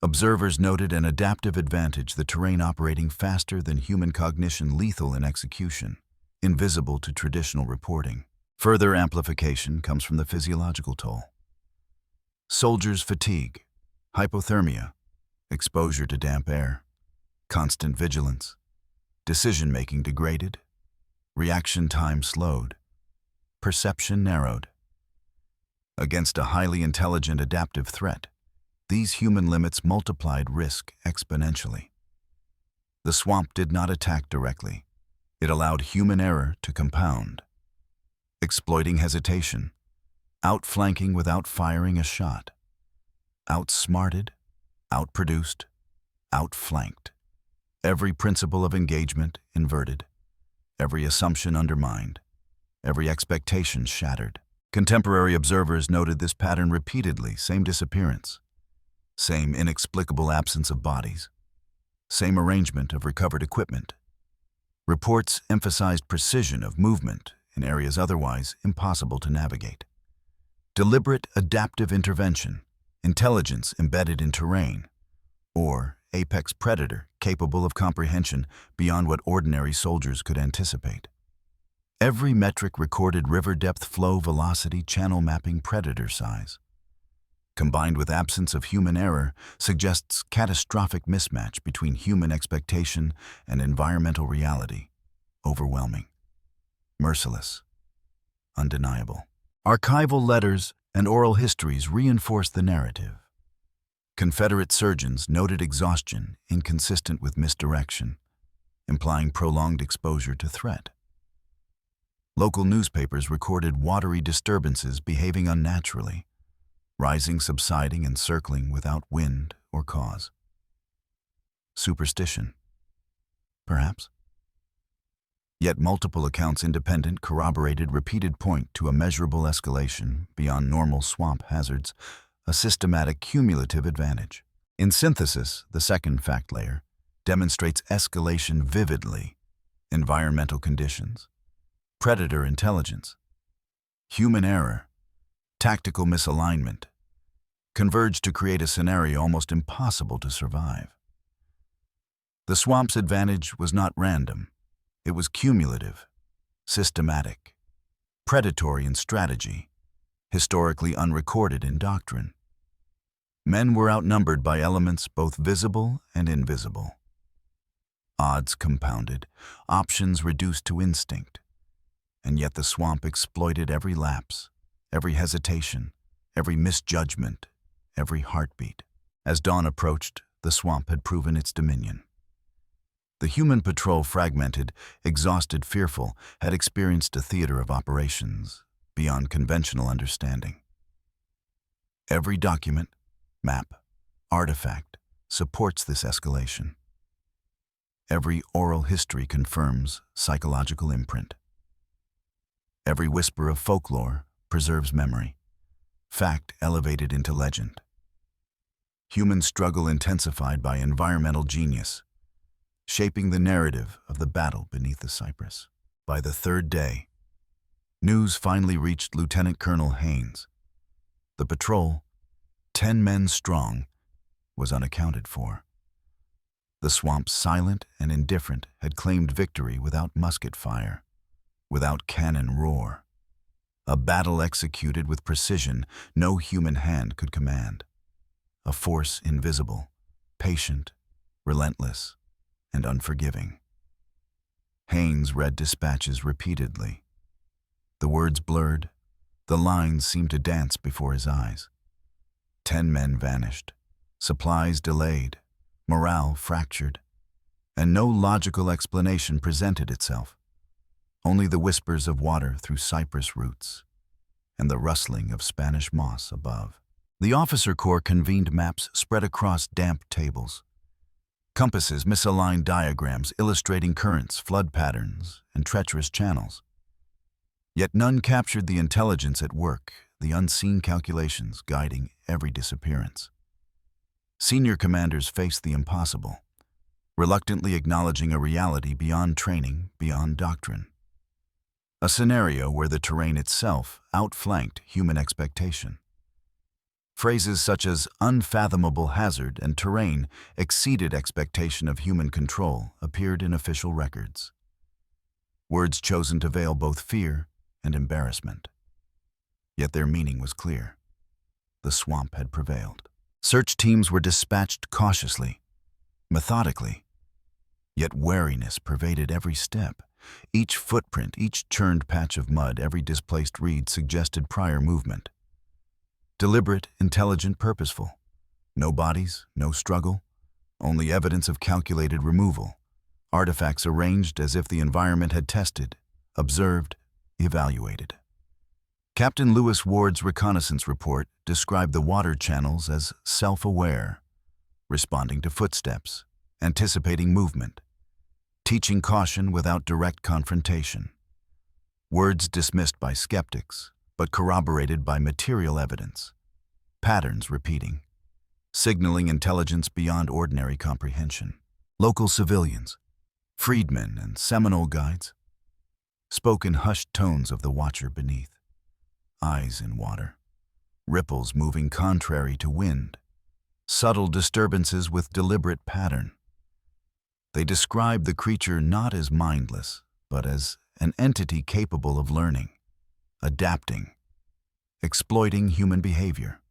Observers noted an adaptive advantage, the terrain operating faster than human cognition, lethal in execution, invisible to traditional reporting. Further amplification comes from the physiological toll. Soldiers' fatigue, hypothermia, exposure to damp air, constant vigilance, Decision-making degraded, reaction time slowed, perception narrowed. Against a highly intelligent adaptive threat, these human limits multiplied risk exponentially. The swamp did not attack directly. It allowed human error to compound, exploiting hesitation, outflanking without firing a shot, outsmarted, outproduced, outflanked. Every principle of engagement inverted, every assumption undermined, every expectation shattered. Contemporary observers noted this pattern repeatedly: same disappearance, same inexplicable absence of bodies, same arrangement of recovered equipment. Reports emphasized precision of movement in areas otherwise impossible to navigate. Deliberate adaptive intervention, intelligence embedded in terrain, or apex predator capable of comprehension beyond what ordinary soldiers could anticipate. Every metric recorded river depth, flow, velocity, channel mapping, predator size. Combined with absence of human error, suggests catastrophic mismatch between human expectation and environmental reality. Overwhelming, merciless, undeniable. Archival letters and oral histories reinforce the narrative. Confederate surgeons noted exhaustion inconsistent with misdirection, implying prolonged exposure to threat. Local newspapers recorded watery disturbances behaving unnaturally, rising, subsiding, and circling without wind or cause. Superstition, perhaps? Yet multiple accounts independent corroborated repeated point to a measurable escalation beyond normal swamp hazards, a systematic cumulative advantage. In synthesis, the second fact layer demonstrates escalation vividly: environmental conditions, predator intelligence, human error, tactical misalignment, converge to create a scenario almost impossible to survive. The swamp's advantage was not random. It was cumulative, systematic, predatory in strategy, historically unrecorded in doctrine. Men were outnumbered by elements both visible and invisible. Odds compounded, options reduced to instinct. And yet the swamp exploited every lapse, every hesitation, every misjudgment, every heartbeat. As dawn approached, the swamp had proven its dominion. The human patrol, fragmented, exhausted, fearful, had experienced a theater of operations beyond conventional understanding. Every document, map, artifact supports this escalation. Every oral history confirms psychological imprint. Every whisper of folklore preserves memory, fact elevated into legend. Human struggle intensified by environmental genius, shaping the narrative of the battle beneath the Cypress. By the third day, news finally reached Lieutenant Colonel Haynes. The patrol, 10 men strong, was unaccounted for. The swamp, silent and indifferent, had claimed victory without musket fire, without cannon roar. A battle executed with precision no human hand could command. A force invisible, patient, relentless, and unforgiving. Haynes read dispatches repeatedly. The words blurred, the lines seemed to dance before his eyes. 10 men vanished, supplies delayed, morale fractured, and no logical explanation presented itself. Only the whispers of water through cypress roots and the rustling of Spanish moss above. The officer corps convened, maps spread across damp tables. Compasses, misaligned diagrams illustrating currents, flood patterns, and treacherous channels. Yet none captured the intelligence at work, the unseen calculations guiding every disappearance. Senior commanders faced the impossible, reluctantly acknowledging a reality beyond training, beyond doctrine. A scenario where the terrain itself outflanked human expectation. Phrases such as unfathomable hazard and terrain exceeded expectation of human control appeared in official records. Words chosen to veil both fear and embarrassment. Yet their meaning was clear. The swamp had prevailed. Search teams were dispatched cautiously, methodically, Yet wariness pervaded every step. Each footprint, each churned patch of mud, every displaced reed suggested prior movement. Deliberate, intelligent, purposeful. No bodies, no struggle, only evidence of calculated removal. Artifacts arranged as if the environment had tested, observed, evaluated. Captain Lewis Ward's reconnaissance report described the water channels as self-aware, responding to footsteps, anticipating movement, teaching caution without direct confrontation. Words dismissed by skeptics, but corroborated by material evidence. Patterns repeating, signaling intelligence beyond ordinary comprehension. Local civilians, freedmen and Seminole guides, spoke in hushed tones of the watcher beneath. Eyes in water, ripples moving contrary to wind, subtle disturbances with deliberate pattern. They describe the creature not as mindless, but as an entity capable of learning, adapting, exploiting human behavior.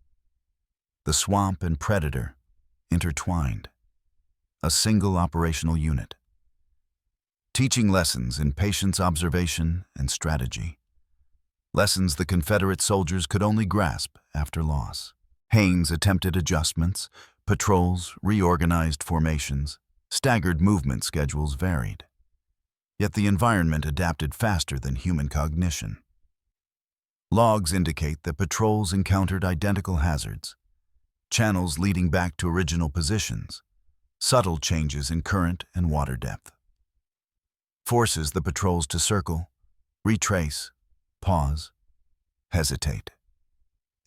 The swamp and predator intertwined, a single operational unit, teaching lessons in patience, observation, and strategy. Lessons the Confederate soldiers could only grasp after loss. Haines attempted adjustments, patrols, reorganized formations, staggered movement schedules varied. Yet the environment adapted faster than human cognition. Logs indicate that patrols encountered identical hazards, channels leading back to original positions, subtle changes in current and water depth. Forces the patrols to circle, retrace, pause, hesitate.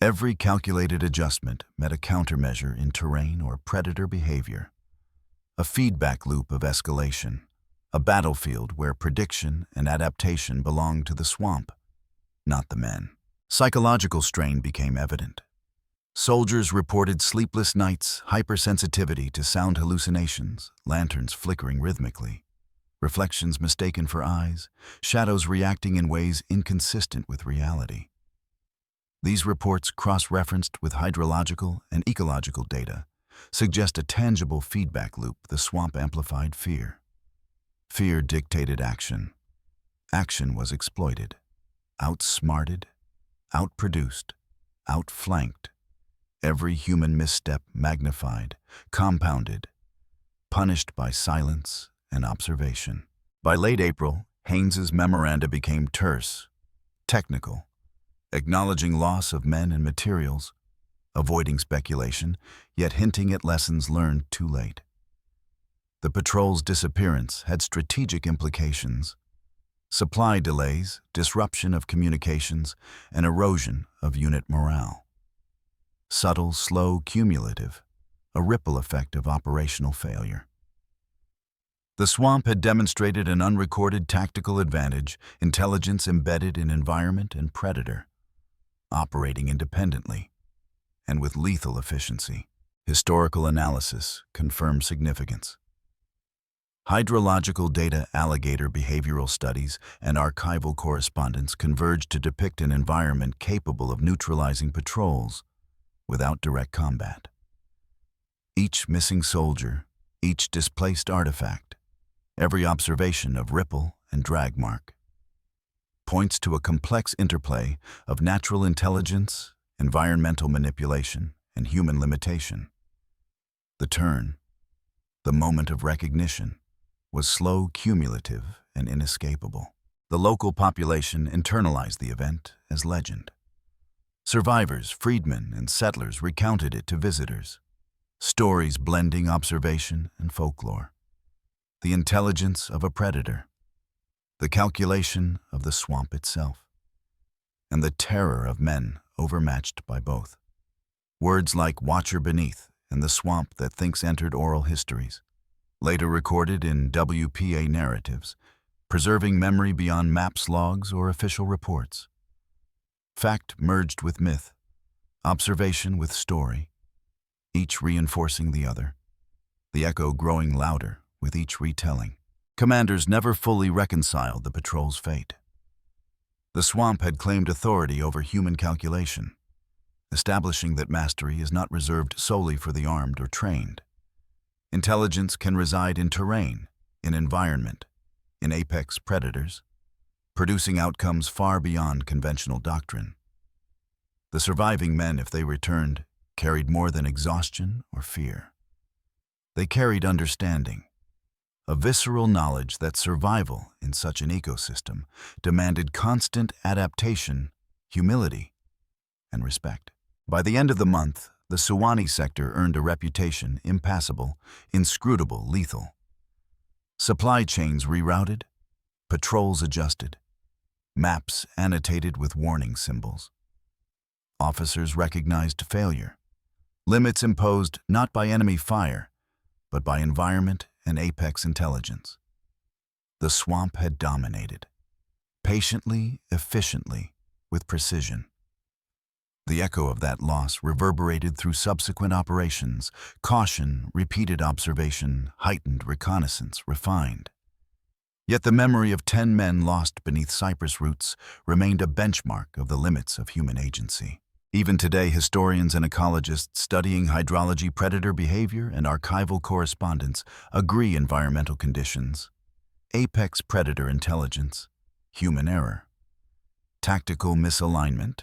Every calculated adjustment met a countermeasure in terrain or predator behavior, a feedback loop of escalation, a battlefield where prediction and adaptation belonged to the swamp, not the men. Psychological strain became evident. Soldiers reported sleepless nights, hypersensitivity to sound hallucinations, lanterns flickering rhythmically, reflections mistaken for eyes, shadows reacting in ways inconsistent with reality. These reports, cross-referenced with hydrological and ecological data, suggest a tangible feedback loop. The swamp amplified fear. Fear dictated action. Action was exploited, outsmarted, outproduced, outflanked. Every human misstep magnified, compounded, punished by silence and observation. By late April, Haynes's memoranda became terse, technical, acknowledging loss of men and materials, avoiding speculation, yet hinting at lessons learned too late. The patrol's disappearance had strategic implications: supply delays, disruption of communications, and erosion of unit morale. Subtle, slow, cumulative, a ripple effect of operational failure. The swamp had demonstrated an unrecorded tactical advantage, intelligence embedded in environment and predator, operating independently and with lethal efficiency. Historical analysis confirmed significance. Hydrological data, alligator behavioral studies, and archival correspondence converged to depict an environment capable of neutralizing patrols without direct combat. Each missing soldier, each displaced artifact, every observation of ripple and drag mark, points to a complex interplay of natural intelligence, environmental manipulation, and human limitation. The turn, the moment of recognition, was slow, cumulative, and inescapable. The local population internalized the event as legend. Survivors, freedmen, and settlers recounted it to visitors, stories blending observation and folklore. The intelligence of a predator, the calculation of the swamp itself, and the terror of men overmatched by both. Words like watcher beneath and the swamp that thinks entered oral histories, later recorded in WPA narratives, preserving memory beyond maps, logs, or official reports. Fact merged with myth, observation with story, each reinforcing the other, the echo growing louder with each retelling. Commanders never fully reconciled the patrol's fate. The swamp had claimed authority over human calculation, establishing that mastery is not reserved solely for the armed or trained. Intelligence can reside in terrain, in environment, in apex predators, producing outcomes far beyond conventional doctrine. The surviving men, if they returned, carried more than exhaustion or fear. They carried understanding, a visceral knowledge that survival in such an ecosystem demanded constant adaptation, humility, and respect. By the end of the month, the Suwannee sector earned a reputation impassable, inscrutable, lethal. Supply chains rerouted, patrols adjusted, maps annotated with warning symbols. Officers recognized failure, limits imposed not by enemy fire, but by environment and apex intelligence. The swamp had dominated, patiently, efficiently, with precision. The echo of that loss reverberated through subsequent operations, caution, repeated observation, heightened reconnaissance, refined. Yet the memory of 10 men lost beneath cypress roots remained a benchmark of the limits of human agency. Even today, historians and ecologists studying hydrology, predator behavior, and archival correspondence agree environmental conditions, apex predator intelligence, human error, tactical misalignment,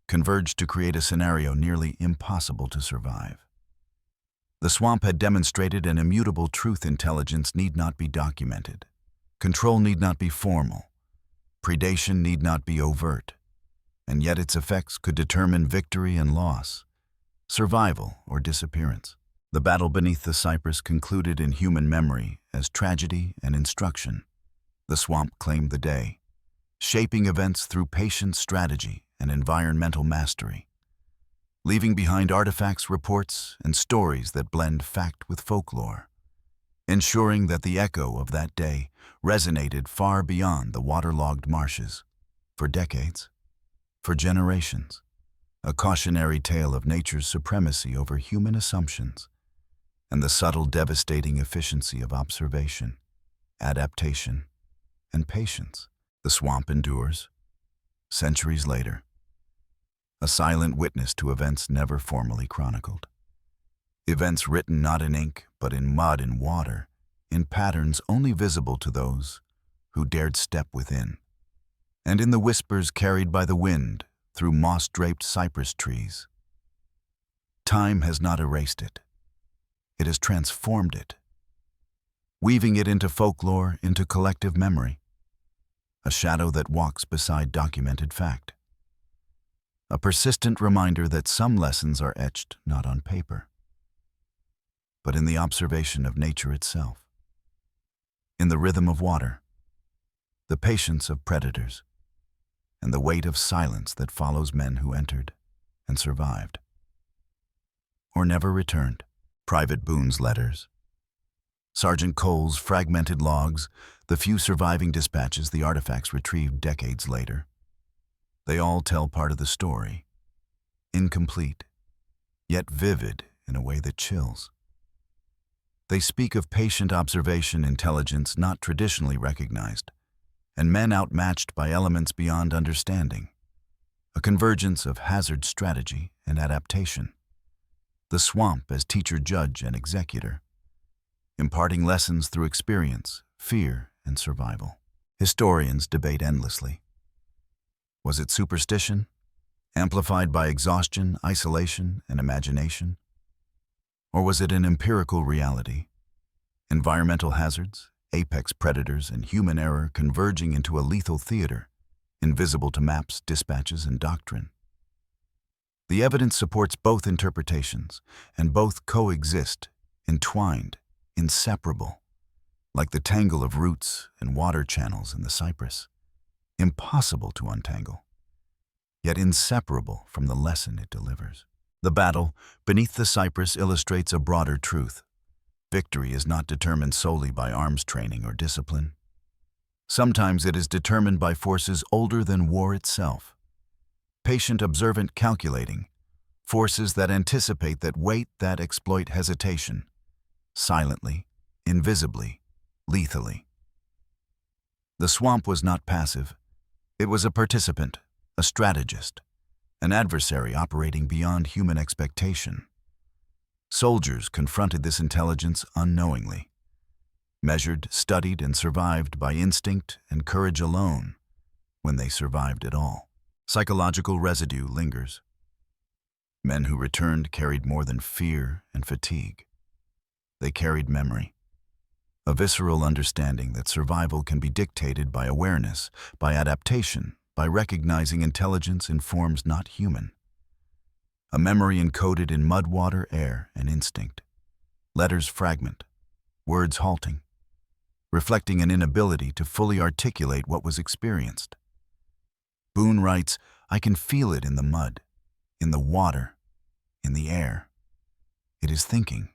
converged to create a scenario nearly impossible to survive. The swamp had demonstrated an immutable truth: intelligence need not be documented. Control need not be formal. Predation need not be overt. And yet its effects could determine victory and loss, survival or disappearance. The battle beneath the cypress concluded in human memory as tragedy and instruction. The swamp claimed the day, shaping events through patient strategy and environmental mastery, leaving behind artifacts, reports, and stories that blend fact with folklore, ensuring that the echo of that day resonated far beyond the waterlogged marshes. For decades, for generations, a cautionary tale of nature's supremacy over human assumptions and the subtle, devastating efficiency of observation, adaptation, and patience. The swamp endures, centuries later, a silent witness to events never formally chronicled. Events written not in ink, but in mud and water, in patterns only visible to those who dared step within, and in the whispers carried by the wind through moss-draped cypress trees. Time has not erased it. It has transformed it, weaving it into folklore, into collective memory, a shadow that walks beside documented fact, a persistent reminder that some lessons are etched not on paper, but in the observation of nature itself, in the rhythm of water, the patience of predators, and the weight of silence that follows men who entered and survived, or never returned. Private Boone's letters, Sergeant Cole's fragmented logs, the few surviving dispatches, the artifacts retrieved decades later. They all tell part of the story, incomplete, yet vivid in a way that chills. They speak of patient observation, intelligence not traditionally recognized, and men outmatched by elements beyond understanding, a convergence of hazard strategy and adaptation. The swamp as teacher, judge, and executor, imparting lessons through experience, fear, and survival. Historians debate endlessly. Was it superstition, amplified by exhaustion, isolation, and imagination? Or was it an empirical reality? Environmental hazards, apex predators, and human error converging into a lethal theater, invisible to maps, dispatches, and doctrine. The evidence supports both interpretations, and both coexist, entwined, inseparable, like the tangle of roots and water channels in the cypress, impossible to untangle, yet inseparable from the lesson it delivers. The battle beneath the cypress illustrates a broader truth. Victory is not determined solely by arms training or discipline. Sometimes it is determined by forces older than war itself. Patient, observant, calculating, forces that anticipate, that wait, that exploit hesitation, silently, invisibly, lethally. The swamp was not passive. It was a participant, a strategist, an adversary operating beyond human expectation. Soldiers confronted this intelligence unknowingly, measured, studied, and survived by instinct and courage alone, when they survived at all. Psychological residue lingers. Men who returned carried more than fear and fatigue. They carried memory, a visceral understanding that survival can be dictated by awareness, by adaptation, by recognizing intelligence in forms not human. A memory encoded in mud, water, air, and instinct. Letters fragment, words halting, reflecting an inability to fully articulate what was experienced. Boone writes, "I can feel it in the mud, in the water, in the air. It is thinking,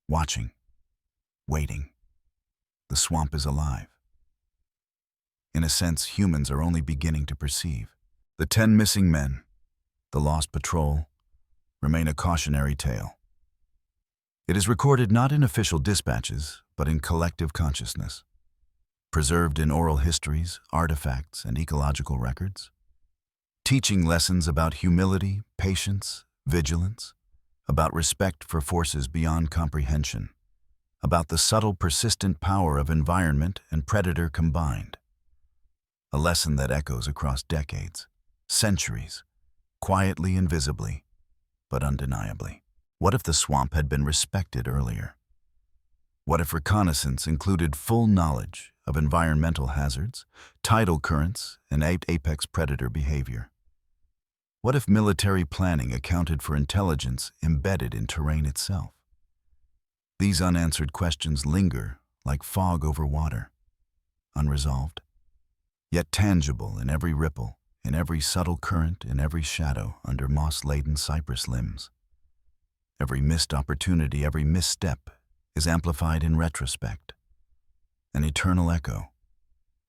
watching, waiting. The swamp is alive." In a sense, humans are only beginning to perceive. The 10 missing men, the lost patrol, remain a cautionary tale. It is recorded not in official dispatches, but in collective consciousness, preserved in oral histories, artifacts, and ecological records, teaching lessons about humility, patience, vigilance, about respect for forces beyond comprehension, about the subtle, persistent power of environment and predator combined. A lesson that echoes across decades, centuries, quietly and visibly, but undeniably. What if the swamp had been respected earlier? What if reconnaissance included full knowledge of environmental hazards, tidal currents, and apex predator behavior? What if military planning accounted for intelligence embedded in terrain itself? These unanswered questions linger like fog over water, unresolved, yet tangible in every ripple, in every subtle current, in every shadow under moss-laden cypress limbs. Every missed opportunity, every misstep is amplified in retrospect. An eternal echo,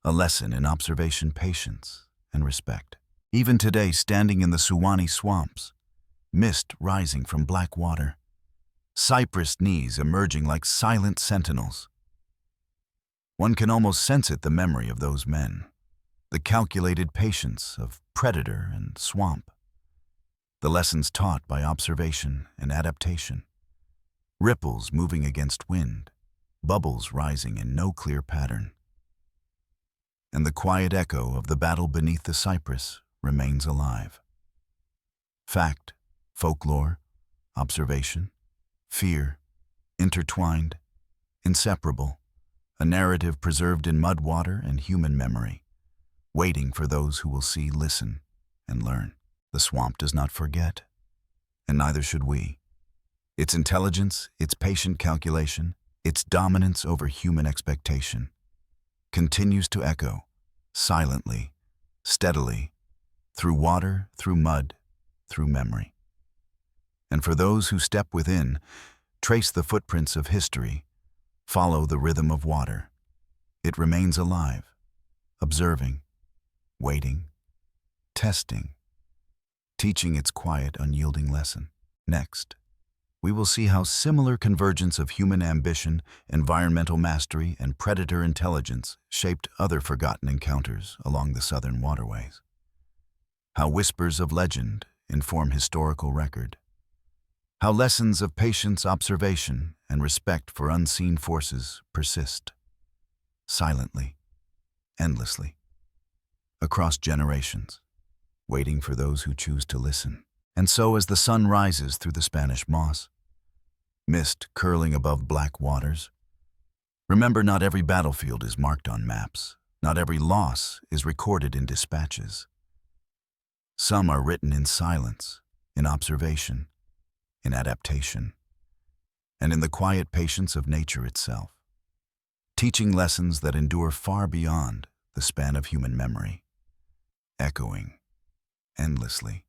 a lesson in observation, patience, and respect. Even today, standing in the Suwannee swamps, mist rising from black water, cypress knees emerging like silent sentinels. One can almost sense it, the memory of those men, the calculated patience of predator and swamp, the lessons taught by observation and adaptation. Ripples moving against wind, bubbles rising in no clear pattern. And the quiet echo of the battle beneath the cypress remains alive. Fact, folklore, observation, fear, intertwined, inseparable, a narrative preserved in mud, water, and human memory, waiting for those who will see, listen, and learn. The swamp does not forget, and neither should we. Its intelligence, its patient calculation, its dominance over human expectation, continues to echo, silently, steadily, through water, through mud, through memory. And for those who step within, trace the footprints of history, follow the rhythm of water, it remains alive, observing, waiting, testing, teaching its quiet, unyielding lesson. Next, we will see how similar convergence of human ambition, environmental mastery, and predator intelligence shaped other forgotten encounters along the southern waterways. How whispers of legend inform historical record. How lessons of patience, observation, and respect for unseen forces persist, silently, endlessly, across generations, waiting for those who choose to listen. And so, as the sun rises through the Spanish moss, mist curling above black waters, remember, not every battlefield is marked on maps. Not every loss is recorded in dispatches. Some are written in silence, in observation, in adaptation, and in the quiet patience of nature itself, teaching lessons that endure far beyond the span of human memory, echoing endlessly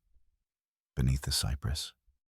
beneath the cypress.